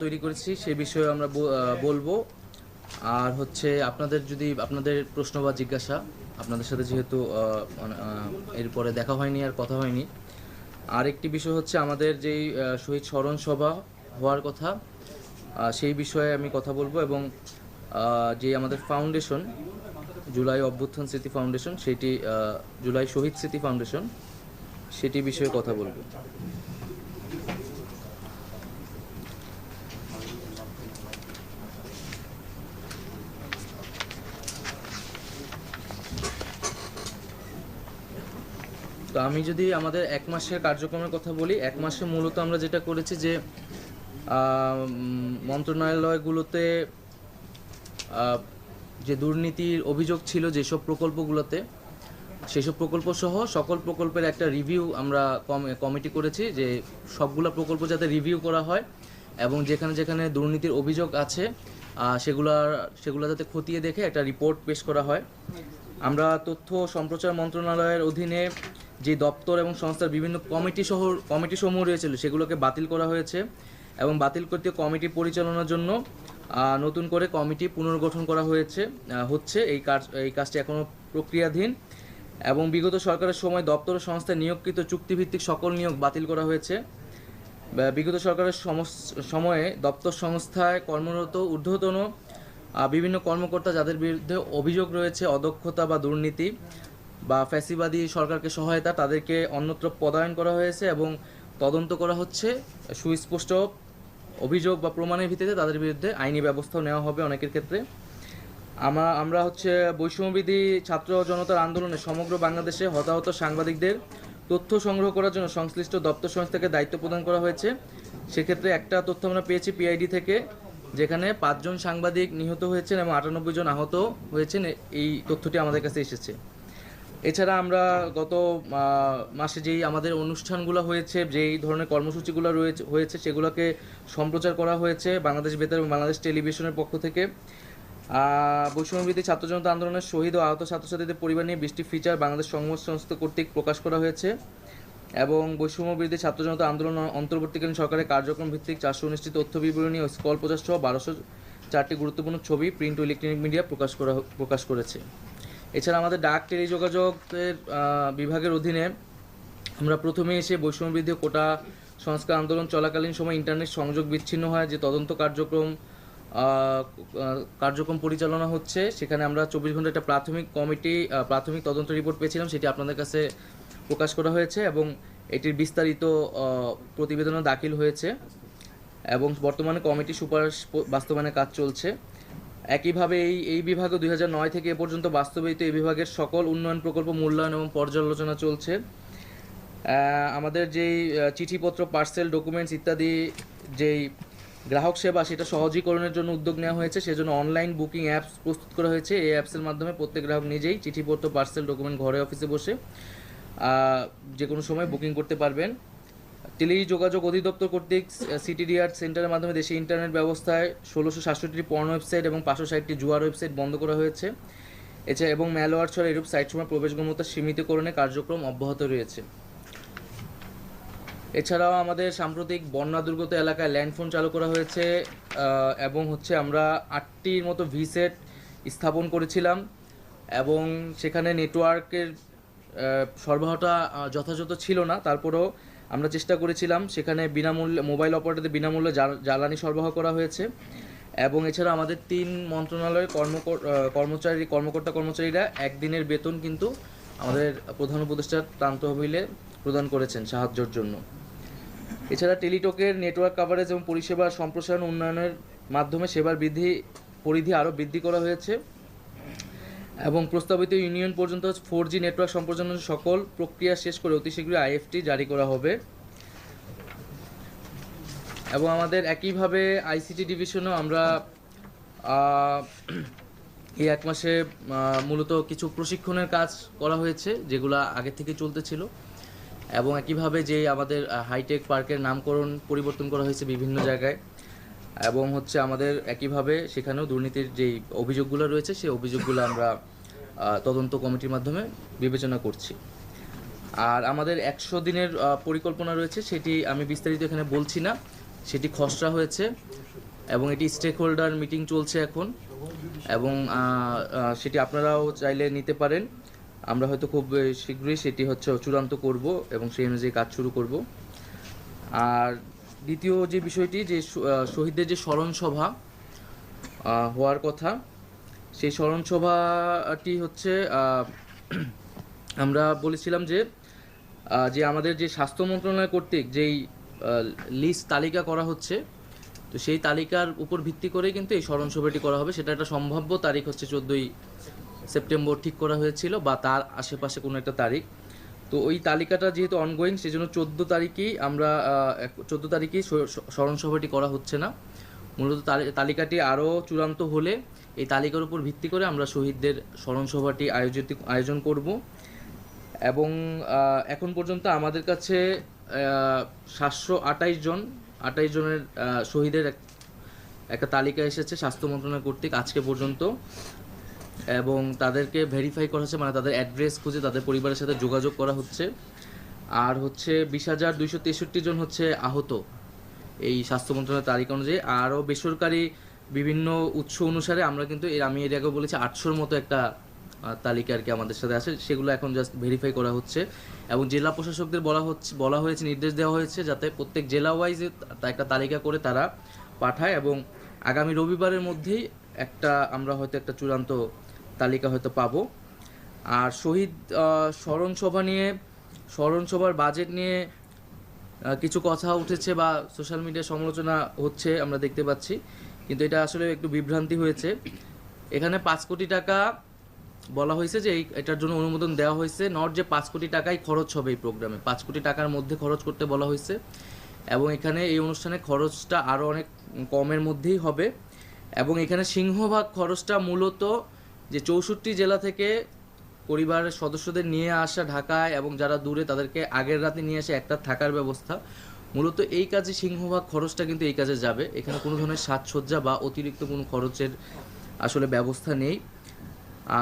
তৈরি করেছি সে বিষয়ে আমরা বলবো। আর হচ্ছে আপনাদের প্রশ্ন বা জিজ্ঞাসা, আপনাদের সাথে যেহেতু এরপরে দেখা হয়নি আর কথা হয়নি, আর একটি বিষয় হচ্ছে আমাদের যেই শহীদ স্মরণ সভা হওয়ার কথা, সেই বিষয়ে আমি কথা বলবো। এবং যে আমাদের ফাউন্ডেশন, জুলাই অভ্যুত্থান স্মৃতি ফাউন্ডেশন, সেটি জুলাই শহীদ স্মৃতি ফাউন্ডেশন, সেটি বিষয়ে কথা বলবো। তো আমি যদি আমাদের এক মাসের কার্যক্রমের কথা বলি, এক মাসে মূলত আমরা যেটা করেছি যে মন্ত্রণালয়গুলোতে যে দুর্নীতির অভিযোগ ছিল যেসব প্রকল্পগুলোতে, সেসব প্রকল্প সহ সকল প্রকল্পের একটা রিভিউ আমরা কমিটি করেছি, যে সবগুলো প্রকল্প যাতে রিভিউ করা হয় এবং যেখানে যেখানে দুর্নীতির অভিযোগ আছে সেগুলো যাতে খতিয়ে দেখে একটা রিপোর্ট পেশ করা হয়। আমরা তথ্য সম্প্রচার মন্ত্রণালয়ের অধীনে যে দপ্তর এবং সংস্থার বিভিন্ন কমিটিসমূহ রয়েছিল সেগুলোকে বাতিল করা হয়েছে এবং বাতিলকৃত কমিটি পরিচালনার জন্য নতুন করে কমিটি পুনর্গঠন করা হচ্ছে। এই কাজটি এখনও প্রক্রিয়াধীন এবং বিগত সরকারের সময় দপ্তর ও সংস্থায় নিয়োগকৃত চুক্তিভিত্তিক সকল নিয়োগ বাতিল করা হয়েছে। বিগত সরকারের সময়ে দপ্তর সংস্থায় কর্মরত ঊর্ধ্বতন বিভিন্ন কর্মকর্তা যাদের বিরুদ্ধে অভিযোগ রয়েছে অদক্ষতা বা দুর্নীতি বা ফ্যাসিবাদী সরকারকে সহায়তা, তাদেরকে অন্যত্র পদায়ন করা হয়েছে এবং তদন্ত করা হচ্ছে। সুস্পষ্ট অভিযোগ বা প্রমাণের ভিত্তিতে তাদের বিরুদ্ধে আইনি ব্যবস্থাও নেওয়া হবে অনেকের ক্ষেত্রে। আমরা বৈষম্যবিধি ছাত্র জনতার আন্দোলনে সমগ্র বাংলাদেশে হতাহত সাংবাদিকদের তথ্য সংগ্রহ করার জন্য সংশ্লিষ্ট দপ্তর সংস্থাকে দায়িত্ব প্রদান করা হয়েছে। সেক্ষেত্রে একটা তথ্য আমরা পেয়েছি পিআইডি থেকে, যেখানে 5 জন সাংবাদিক নিহত হয়েছেন এবং 98 জন আহত হয়েছেন। এই তথ্যটি আমাদের কাছে এসেছে। এছাড়া আমরা গত মাসে যেই আমাদের অনুষ্ঠানগুলো হয়েছে, যেই ধরনের কর্মসূচিগুলো হয়েছে সেগুলোকে সম্প্রচার করা হয়েছে বাংলাদেশ বেতার এবং বাংলাদেশ টেলিভিশনের পক্ষ থেকে। বৈষম্যবিধি ছাত্র জনতা আন্দোলনের শহীদ ও আহত ছাত্রছাত্রীদের পরিবার নিয়ে 20টি ফিচার বাংলাদেশ সংবাদ সংস্থা কর্তৃক প্রকাশ করা হয়েছে এবং বৈষম্যবিরোধী ছাত্র জনতা আন্দোলন অন্তর্বর্তীকালীন সরকারের কার্যক্রম ভিত্তিক 419টি তথ্য বিবরণী ও স্কল প্রচার সহ 1204টি গুরুত্বপূর্ণ ছবি প্রিন্ট ও ইলেকট্রনিক মিডিয়া প্রকাশ করেছে। এছাড়া আমাদের ডাক টেলিযোগাযোগের বিভাগের অধীনে আমরা প্রথমে এসে বৈষম্যবিরোধী কোটা সংস্কার আন্দোলন চলাকালীন সময় ইন্টারনেট সংযোগ বিচ্ছিন্ন হয় যে তদন্ত কার্যক্রম পরিচালনা হচ্ছে, সেখানে আমরা 24 ঘন্টা একটা প্রাথমিক তদন্ত রিপোর্ট পেয়েছিলাম, সেটি আপনাদের কাছে প্রকাশ করা হয়েছে এবং এটির বিস্তারিত প্রতিবেদনও দাখিল হয়েছে এবং বর্তমানে কমিটি সুপারিশ বাস্তবায়নের কাজ চলছে। একইভাবে এই বিভাগে 2009 থেকে এ পর্যন্ত বাস্তবায়িত এই বিভাগের সকল উন্নয়ন প্রকল্প মূল্যায়ন এবং পর্যালোচনা চলছে। আমাদের যেই চিঠিপত্র, পার্সেল, ডকুমেন্টস ইত্যাদি যেই গ্রাহক সেবা, সেটা সহজীকরণের জন্য উদ্যোগ নেওয়া হয়েছে। সেজন্য অনলাইন বুকিং অ্যাপস প্রস্তুত করা হয়েছে। এই অ্যাপসের মাধ্যমে প্রত্যেক গ্রাহক নিজেই চিঠিপত্র, পার্সেল, ডকুমেন্ট ঘরে অফিসে বসে যে কোনো সময় বুকিং করতে পারবেন। টেলিযোগাযোগ অধিদপ্তর কর্তৃক সিটিডিআর সেন্টারের মাধ্যমে দেশে ইন্টারনেট ব্যবস্থায় 1667টি পর্ন ওয়েবসাইট এবং 560টি জুয়ার ওয়েবসাইট বন্ধ করা হয়েছে। এছাড়া এবং ম্যালওয়্যার ছড়া এরূপ সাইটসমূহ প্রবেশগম্যতা সীমিতকরণে কার্যক্রম অব্যাহত রয়েছে। এছাড়াও আমাদের সাম্প্রতিক বন্যা দুর্গত এলাকায় ল্যান্ডফোন চালু করা হয়েছে এবং আমরা 8টির মতো ভিসেট স্থাপন করেছিলাম এবং সেখানে নেটওয়ার্কের সরবরাহটা যথাযথ ছিল না, তারপরেও আমরা চেষ্টা করেছিলাম। সেখানে বিনামূল্যে মোবাইল অপারেটরদের বিনামূল্যে জ্বালানি সরবরাহ করা হয়েছে এবং এছাড়া আমাদের 3 মন্ত্রণালয়ের কর্মচারীরা একদিনের বেতন কিন্তু আমাদের প্রধান উপদেষ্টার ত্রাণ তহবিলে প্রদান করেছেন সাহায্যের জন্য। এছাড়া টেলিটকের নেটওয়ার্ক কাভারেজ এবং পরিষেবা সম্প্রসারণ উন্নয়নের মাধ্যমে সেবার পরিধি আরও বৃদ্ধি করা হয়েছে এবং প্রস্তাবিত ইউনিয়ন পর্যন্ত 4G নেটওয়ার্ক সম্প্রসারণের সকল প্রক্রিয়া শেষ করে অতি শীঘ্রই আইএফটি জারি করা হবে। এবং আমাদের একইভাবে আইসিটি ডিভিশনও আমরা এই এক মাসে মূলত কিছু প্রশিক্ষণের কাজ করা হয়েছে, যেগুলো আগে থেকে চলতেছিল। এবং একইভাবে যে আমাদের হাইটেক পার্কের নামকরণ পরিবর্তন করা হয়েছে বিভিন্ন জায়গায় এবং আমাদের একইভাবে সেখানেও দুর্নীতির যেই অভিযোগগুলো রয়েছে সেই অভিযোগগুলো আমরা তদন্ত কমিটির মাধ্যমে বিবেচনা করছি। আর আমাদের 100 দিনের পরিকল্পনা রয়েছে, সেটি আমি বিস্তারিত এখানে বলছি না, সেটি খসড়া হয়েছে এবং এটি স্টেক হোল্ডার মিটিং চলছে এখন, এবং সেটি আপনারাও চাইলে নিতে পারেন। আমরা হয়তো খুব শীঘ্রই সেটি হচ্ছে চূড়ান্ত করব এবং সেই অনুযায়ী কাজ শুরু করব। আর দ্বিতীয় যে বিষয়টি, যে শহীদদের যে স্মরণ সভা হওয়ার কথা, সেই স্মরণ সভাটি হচ্ছে আমরা বলেছিলাম যে আমাদের যে স্বাস্থ্য মন্ত্রণালয় কর্তৃক যেই লিস্ট তালিকা করা হচ্ছে, তো সেই তালিকার উপর ভিত্তি করেই কিন্তু এই স্মরণ সভাটি করা হবে। সেটা একটা সম্ভাব্য তারিখ হচ্ছে 14ই সেপ্টেম্বর ঠিক করা হয়েছিল, বা তার আশেপাশে কোনো একটা তারিখ। তো ওই তালিকাটা যেহেতু অনগোয়িং, সেই জন্য 14 তারিখেই স্মরণ সভাটি করা হচ্ছে না। মূলত তালিকাটি আরও চূড়ান্ত হলে এই তালিকার উপর ভিত্তি করে আমরা শহীদদের স্মরণ সভাটি আয়োজন করব। এবং এখন পর্যন্ত আমাদের কাছে 728 জনের শহীদের একটা তালিকা এসেছে স্বাস্থ্য মন্ত্রণালয় কর্তৃক আজকে পর্যন্ত, এবং তাদেরকে ভেরিফাই করা হচ্ছে, মানে তাদের অ্যাড্রেস খুঁজে তাদের পরিবারের সাথে যোগাযোগ করা হচ্ছে। আর হচ্ছে 20,263 জন হচ্ছে আহত এই স্বাস্থ্য মন্ত্রণালয়ের তালিকা অনুযায়ী। আরও বেসরকারি বিভিন্ন উৎস অনুসারে আমরা কিন্তু আমি এর আগেও বলেছি 800-র মতো একটা তালিকা আর কি আমাদের সাথে আছে, সেগুলো এখন জাস্ট ভেরিফাই করা হচ্ছে। এবং জেলা প্রশাসকদের বলা হয়েছে, নির্দেশ দেওয়া হয়েছে যাতে প্রত্যেক জেলা ওয়াইজে একটা তালিকা করে তারা পাঠায়, এবং আগামী রবিবারের মধ্যেই আমরা হয়তো একটা চূড়ান্ত তালিকা হয়তো পাবো। আর শহীদ স্মরণ সভার বাজেট নিয়ে কিছু কথা উঠেছে বা সোশ্যাল মিডিয়ায় সমালোচনা হচ্ছে আমরা দেখতে পাচ্ছি, কিন্তু এটা আসলে একটু বিভ্রান্তি হয়েছে। এখানে 5 কোটি টাকা বলা হয়েছে যে এটার জন্য অনুমোদন দেওয়া হয়েছে, নট যে 5 কোটি টাকাই খরচ হবে এই প্রোগ্রামে, 5 কোটি টাকার মধ্যে খরচ করতে বলা হয়েছে। এবং এখানে এই অনুষ্ঠানে খরচটা আরও অনেক কমের মধ্যেই হবে। এবং এখানে সিংহভাগ খরচটা মূলত যে 64 জেলা থেকে পরিবারের সদস্যদের নিয়ে আসা ঢাকায়, এবং যারা দূরে তাদেরকে আগের রাতে নিয়ে এসে একটা থাকার ব্যবস্থা, মূলত এই কাজে সিংহভাগ খরচটা কিন্তু এই কাজে যাবে। এখানে কোনো ধরনের সাজসজ্জা বা অতিরিক্ত কোনো খরচের আসলে ব্যবস্থা নেই।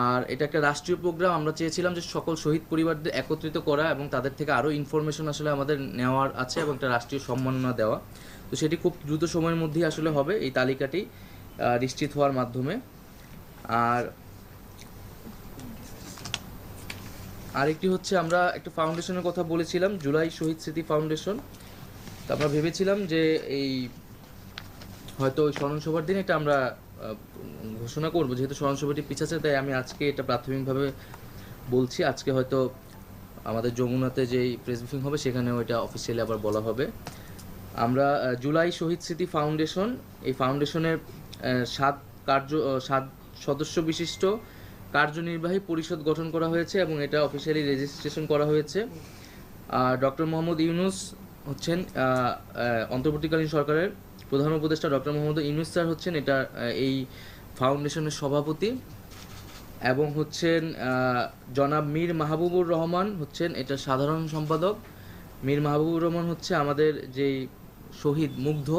আর এটা একটা রাষ্ট্রীয় প্রোগ্রাম, আমরা চেয়েছিলাম যে সকল শহীদ পরিবারদের একত্রিত করা এবং তাদের থেকে আরও ইনফরমেশন আসলে আমাদের নেওয়ার আছে এবং একটা রাষ্ট্রীয় সম্মাননা দেওয়া। তো সেটি খুব দ্রুত সময়ের মধ্যেই আসলে হবে এই তালিকাটি নিশ্চিত হওয়ার মাধ্যমে। আর আরেকটি হচ্ছে, আমরা একটা ফাউন্ডেশনের কথা বলেছিলাম, জুলাই শহীদ স্মৃতি ফাউন্ডেশন। তো আমরা ভেবেছিলাম যে এই হয়তো ওই স্মরণ সভার দিন এটা আমরা ঘোষণা করব, যেহেতু স্মরণ সভাটি পিছাচ্ছে, তাই আমি আজকে এটা প্রাথমিকভাবে বলছি। আজকে হয়তো আমাদের যমুনাতে যেই প্রেস ব্রিফিং হবে সেখানেও এটা অফিসিয়ালি আবার বলা হবে। আমরা জুলাই শহীদ স্মৃতি ফাউন্ডেশন, এই ফাউন্ডেশনের 7 সদস্য বিশিষ্ট কার্যনির্বাহী পরিষদ গঠন করা হয়েছে এবং এটা অফিসিয়ালি রেজিস্ট্রেশন করা হয়েছে। ডক্টর মোহাম্মদ ইউনুস হচ্ছেন অন্তর্বর্তীকালীন সরকারের প্রধান উপদেষ্টা। ডক্টর মোহাম্মদ ইউনুস স্যার হচ্ছেন এটা এই ফাউন্ডেশনের সভাপতি, এবং হচ্ছেন জনাব মীর মাহবুবুর রহমান হচ্ছেন এটা সাধারণ সম্পাদক। মীর মাহবুবুর রহমান হচ্ছে আমাদের যেই শহীদ মুগ্ধ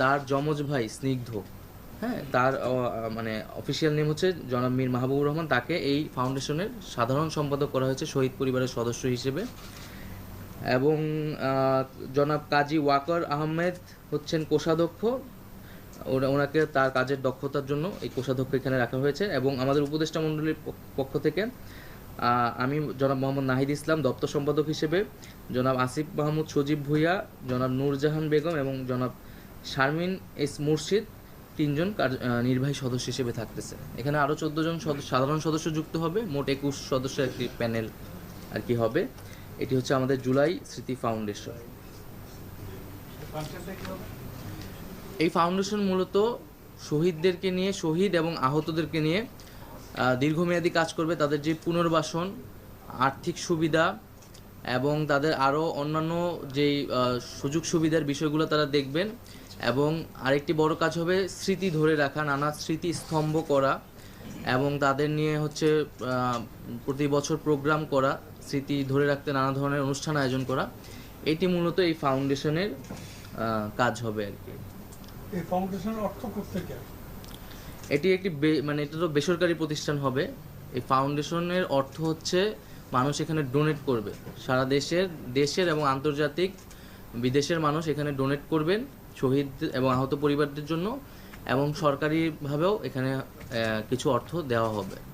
তার যমজ ভাই স্নিগ্ধ, হ্যাঁ, তার মানে অফিসিয়াল নেম হচ্ছে জনাব মীর মাহবুবুর রহমান। তাকে এই ফাউন্ডেশনের সাধারণ সম্পাদক করা হয়েছে শহীদ পরিবারের সদস্য হিসেবে। এবং জনাব কাজী ওয়াকার আহমেদ হচ্ছেন কোষাধ্যক্ষ, ওনাকে তার কাজের দক্ষতার জন্য এই কোষাধ্যক্ষ এখানে রাখা হয়েছে। এবং আমাদের উপদেষ্টা মণ্ডলীর পক্ষ থেকে আমি জনাব মোহাম্মদ নাহিদ ইসলাম দপ্তর সম্পাদক হিসেবে, জনাব আসিফ মাহমুদ সজীব ভুইয়া, জনাব নূরজাহান বেগম এবং জনাব শারমিন এস মুর্শিদ 3 জন নির্বাহী সদস্য হিসেবে থাকতেছে। এখানে আরও 14 জন সাধারণ সদস্য যুক্ত হবে, মোট 21 সদস্যের একটি প্যানেল আর কি হবে। এটি হচ্ছে আমাদের জুলাই স্মৃতি ফাউন্ডেশন। এই ফাউন্ডেশন মূলত শহীদদেরকে নিয়ে, শহীদ এবং আহতদেরকে নিয়ে দীর্ঘমেয়াদী কাজ করবে। তাদের যে পুনর্বাসন, আর্থিক সুবিধা এবং তাদের আরও অন্যান্য যেই সুযোগ সুবিধার বিষয়গুলো তারা দেখবেন। এবং আরেকটি বড় কাজ হবে স্মৃতি ধরে রাখা, নানা স্মৃতি স্তম্ভ করা এবং তাদের নিয়ে হচ্ছে প্রতি বছর প্রোগ্রাম করা, স্মৃতি ধরে রাখতে নানা ধরনের অনুষ্ঠান আয়োজন করা। এটি মূলত এই ফাউন্ডেশনের কাজ হবে আর কি। এই ফাউন্ডেশনের অর্থ কোত্থেকে? এটি একটি মানে এটা তো বেসরকারি প্রতিষ্ঠান হবে। এই ফাউন্ডেশনের অর্থ হচ্ছে মানুষ এখানে ডোনেট করবে, সারা দেশের এবং আন্তর্জাতিক বিদেশের মানুষ এখানে ডোনেট করবেন শহীদ এবং আহত পরিবারদের জন্য, এবং সরকারিভাবেও এখানে কিছু অর্থ দেওয়া হবে।